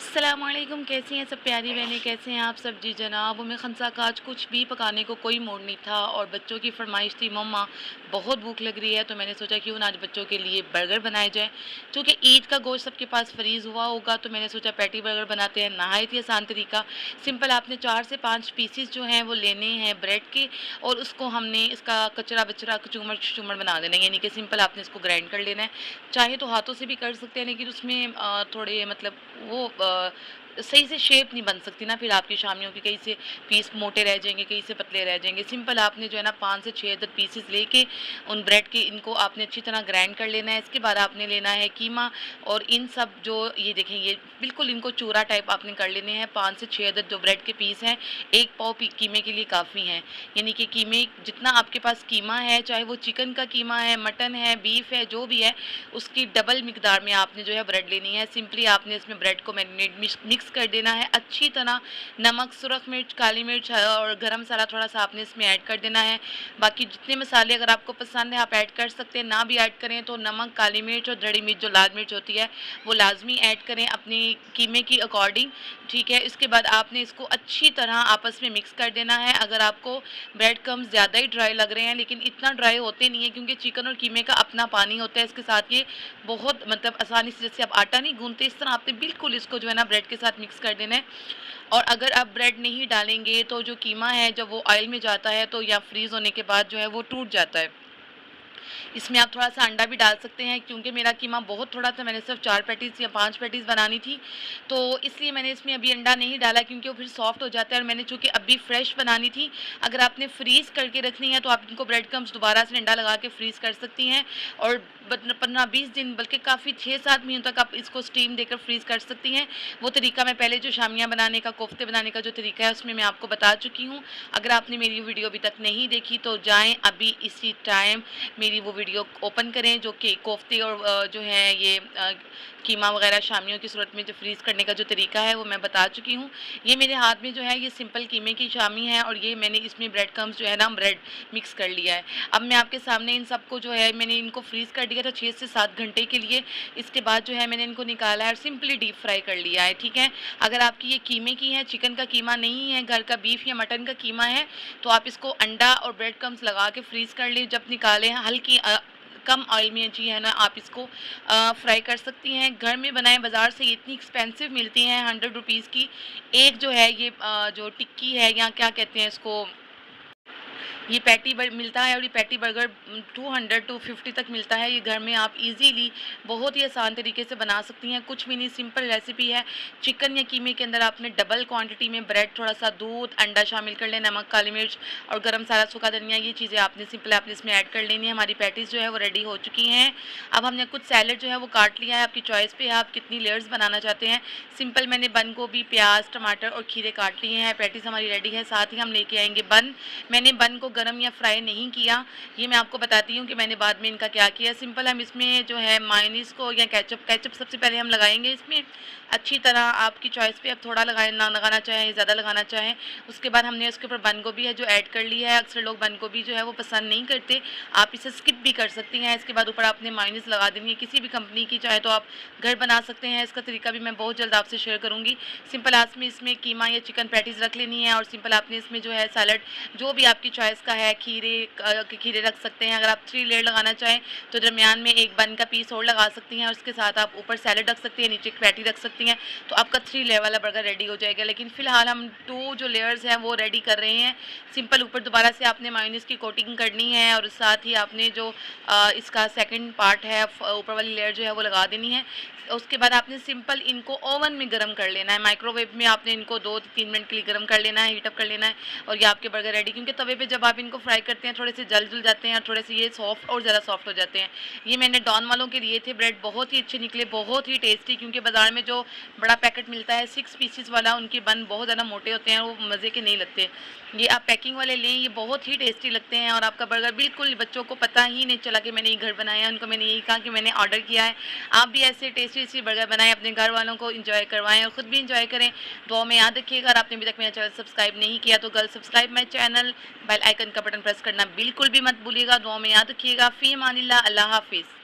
अस्सलामुअलैकुम, कैसी हैं सब प्यारी बहनें, कैसे हैं आप सब। जी जनाब, उम्मे खंसा का आज कुछ भी पकाने को कोई मूड नहीं था और बच्चों की फरमाइश थी मम्मा बहुत भूख लग रही है, तो मैंने सोचा क्यों ना आज बच्चों के लिए बर्गर बनाए जाए। क्योंकि ईद का गोश्त सबके पास फ्रीज़ हुआ होगा, तो मैंने सोचा पैटी बर्गर बनाते हैं। नहायत ही आसान तरीका, सिंपल। आपने 4 से 5 पीसीस जो हैं वो लेने हैं ब्रेड के, और उसको हमने इसका कचरा बचरा चूमर चूमर बना देना है, यानी कि सिंपल आपने इसको ग्राइंड कर लेना है। चाहे तो हाथों से भी कर सकते हैं, लेकिन उसमें थोड़े मतलब वो सही से शेप नहीं बन सकती ना, फिर आपकी शामियों की कहीं से पीस मोटे रह जाएंगे, कहीं से पतले रह जाएंगे। सिंपल आपने जो है ना 5 से 6 अदद पीसेस लेके उन ब्रेड के इनको आपने अच्छी तरह ग्राइंड कर लेना है। इसके बाद आपने लेना है कीमा, और इन सब जो ये देखें ये बिल्कुल इनको चूरा टाइप आपने कर लेने हैं। 5 से 6 अदद जो ब्रेड के पीस हैं, 1 पाव कीमे के लिए काफ़ी हैं। यानी कि कीमे जितना आपके पास कीमा है, चाहे वो चिकन का कीमा है, मटन है, बीफ है, जो भी है, उसकी डबल मिकदार में आपने जो है ब्रेड लेनी है। सिंपली आपने इसमें ब्रेड को मैरिनेट मिक्स कर देना है अच्छी तरह। नमक, सुरख मिर्च, काली मिर्च और गरम मसाला थोड़ा सा आपने इसमें ऐड कर देना है। बाकी जितने मसाले अगर आपको पसंद है आप ऐड कर सकते हैं, ना भी ऐड करें तो नमक, काली मिर्च और दड़ी मिर्च जो लाल मिर्च होती है वो लाजमी ऐड करें अपनी कीमे की अकॉर्डिंग, ठीक है। इसके बाद आपने इसको अच्छी तरह आपस में मिक्स कर देना है। अगर आपको ब्रेड क्रम्स ज़्यादा ही ड्राई लग रहे हैं, लेकिन इतना ड्राई होते नहीं है क्योंकि चिकन और कीमे का अपना पानी होता है, इसके साथ ये बहुत मतलब आसानी से, जैसे आप आटा नहीं गूंथते इस तरह आपने बिल्कुल इसको जो है ना ब्रेड के साथ मिक्स कर देना है। और अगर आप ब्रेड नहीं डालेंगे तो जो कीमा है जब वो ऑयल में जाता है तो या फ्रीज़ होने के बाद जो है वो टूट जाता है। इसमें आप थोड़ा सा अंडा भी डाल सकते हैं, क्योंकि मेरा कीमा बहुत थोड़ा था, मैंने सिर्फ 4 पैटीज़ या 5 पैटीज़ बनानी थी, तो इसलिए मैंने इसमें अभी अंडा नहीं डाला, क्योंकि वो फिर सॉफ्ट हो जाता है। और मैंने चूँकि अभी फ्रेश बनानी थी, अगर आपने फ्रीज़ करके रखनी है तो आप इनको ब्रेड क्रम्स दोबारा से अंडा लगा के फ्रीज़ कर सकती हैं, और 15-20 दिन बल्कि काफ़ी 6-7 महीनों तक आप इसको स्टीम देकर फ्रीज़ कर सकती हैं। वो तरीका मैं पहले जो शामियाँ बनाने का, कोफ्ते बनाने का जो तरीका है उसमें मैं आपको बता चुकी हूँ। अगर आपने मेरी वीडियो अभी तक नहीं देखी तो जाएँ अभी इसी टाइम मेरी वो वीडियो ओपन करें, जो कि कोफ्ते और जो है ये कीमा वगैरह शामियों की सूरत में जो फ्रीज़ करने का जो तरीका है वो मैं बता चुकी हूँ। ये मेरे हाथ में जो है ये सिंपल कीमे की शामी है, और ये मैंने इसमें ब्रेड क्रम्स जो है ना ब्रेड मिक्स कर लिया है। अब मैं आपके सामने इन सबको जो है मैंने इनको फ्रीज़ कर दिया था 6 से 7 घंटे के लिए। इसके बाद जो है मैंने इनको निकाला है और सिंपली डीप फ्राई कर लिया है, ठीक है। अगर आपकी ये कीमे की है, चिकन का कीमा नहीं है, घर का बीफ या मटन का कीमा है, तो आप इसको अंडा और ब्रेड क्रम्स लगा के फ्रीज़ कर लें। जब निकालें हल्की कम ऑयल में जी है ना आप इसको फ्राई कर सकती हैं। घर में बनाएं, बाज़ार से इतनी एक्सपेंसिव मिलती हैं 100 रुपीज़ की एक जो है ये जो टिक्की है, या क्या कहते हैं इसको, ये पैटी मिलता है, और ये पैटी बर्गर 200-250 तक मिलता है। ये घर में आप इजीली बहुत ही आसान तरीके से बना सकती हैं, कुछ भी नहीं, सिंपल रेसिपी है। चिकन या कीमे के अंदर आपने डबल क्वांटिटी में ब्रेड, थोड़ा सा दूध, अंडा शामिल कर लें, नमक, काली मिर्च और गरम मसाला, सूखा धनिया, ये चीज़ें आपने सिंपल आपने इसमें ऐड कर लेनी है। हमारी पैटीज़ जो है वो रेडी हो चुकी हैं। अब हमने कुछ सैलड जो है वो काट लिया है, आपकी चॉइस पे है आप कितनी लेयर्स बनाना चाहते हैं। सिंपल मैंने बंद गोभी, प्याज, टमाटर और खीरे काट लिए हैं। पैटीज़ हमारी रेडी है। साथ ही हम लेके आएंगे बन। मैंने बन को गरम या फ्राई नहीं किया, ये मैं आपको बताती हूँ कि मैंने बाद में इनका क्या किया। सिंपल हम इसमें जो है मायोनीज़ को या केचप सबसे पहले हम लगाएंगे इसमें अच्छी तरह, आपकी चॉइस पे, आप थोड़ा लगाएं, ना लगाना चाहें, ज़्यादा लगाना चाहें। उसके बाद हमने उसके ऊपर बंद गोभी है जो ऐड कर ली है। अक्सर लोग बंद गोभी जो है वो पसंद नहीं करते, आप इसे स्किप भी कर सकती हैं। इसके बाद ऊपर आपने मायोनीज़ लगा देनी है, किसी भी कंपनी की, चाहे तो आप घर बना सकते हैं। इसका तरीका भी मैं बहुत जल्द आपसे शेयर करूँगी। सिंपल आपने इसमें कीमा या चिकन पैटीज़ रख लेनी है, और सिंपल आपने इसमें जो है सैलड जो भी आपकी चॉइस का है, खीरे रख सकते हैं। अगर आप 3 लेयर लगाना चाहें तो दरमियान में एक बन का पीस और लगा सकती हैं, और उसके साथ आप ऊपर सैलड रख सकती हैं, नीचे एक पैटी रख सकती हैं, तो आपका 3 लेयर वाला बर्गर रेडी हो जाएगा। लेकिन फ़िलहाल हम 2 जो लेयर्स हैं वो रेडी कर रहे हैं। सिंपल ऊपर दोबारा से आपने मायोनीज़ की कोटिंग करनी है, और साथ ही आपने जो इसका सेकंड पार्ट है ऊपर वाली लेयर जो है वो लगा देनी है। उसके बाद आपने सिंपल इनको ओवन में गर्म कर लेना है, माइक्रोवेव में आपने इनको 2-3 मिनट के लिए गर्म कर लेना है, हीटअप कर लेना है, और ये आपके बर्गर रेडी। क्योंकि तवे पे जब आप इनको फ्राई करते हैं थोड़े से जल जाते हैं, और थोड़े से ये सॉफ्ट और ज़्यादा सॉफ्ट हो जाते हैं। ये मैंने डॉन वालों के लिए थे ब्रेड, बहुत ही अच्छे निकले, बहुत ही टेस्टी। क्योंकि बाज़ार में जो बड़ा पैकेट मिलता है 6 पीसीस वाला, उनके बन बहुत ज़्यादा मोटे होते हैं, वो मज़े के नहीं लगते। ये आप पैकिंग वाले लें, ये बहुत ही टेस्टी लगते हैं, और आपका बर्गर बिल्कुल बच्चों को पता ही नहीं चला कि मैंने ये घर बनाया है। उनको मैंने यही कहा कि मैंने ऑर्डर किया है। आप भी ऐसे टेस्टी टेस्टी बर्गर बनाएं, अपने घर वालों को इंजॉय करवाएं और ख़ुद भी इंजॉय करें। दुआ में याद रखिएगा। और आपने अभी तक मेरा चैनल सब्सक्राइब नहीं किया तो girl subscribe my channel, bell icon का बटन प्रेस करना बिल्कुल भी मत भूलिएगा। दुआ में याद रखिएगा। फ़ी अमानिल्लाह, अल्लाह हाफिज़।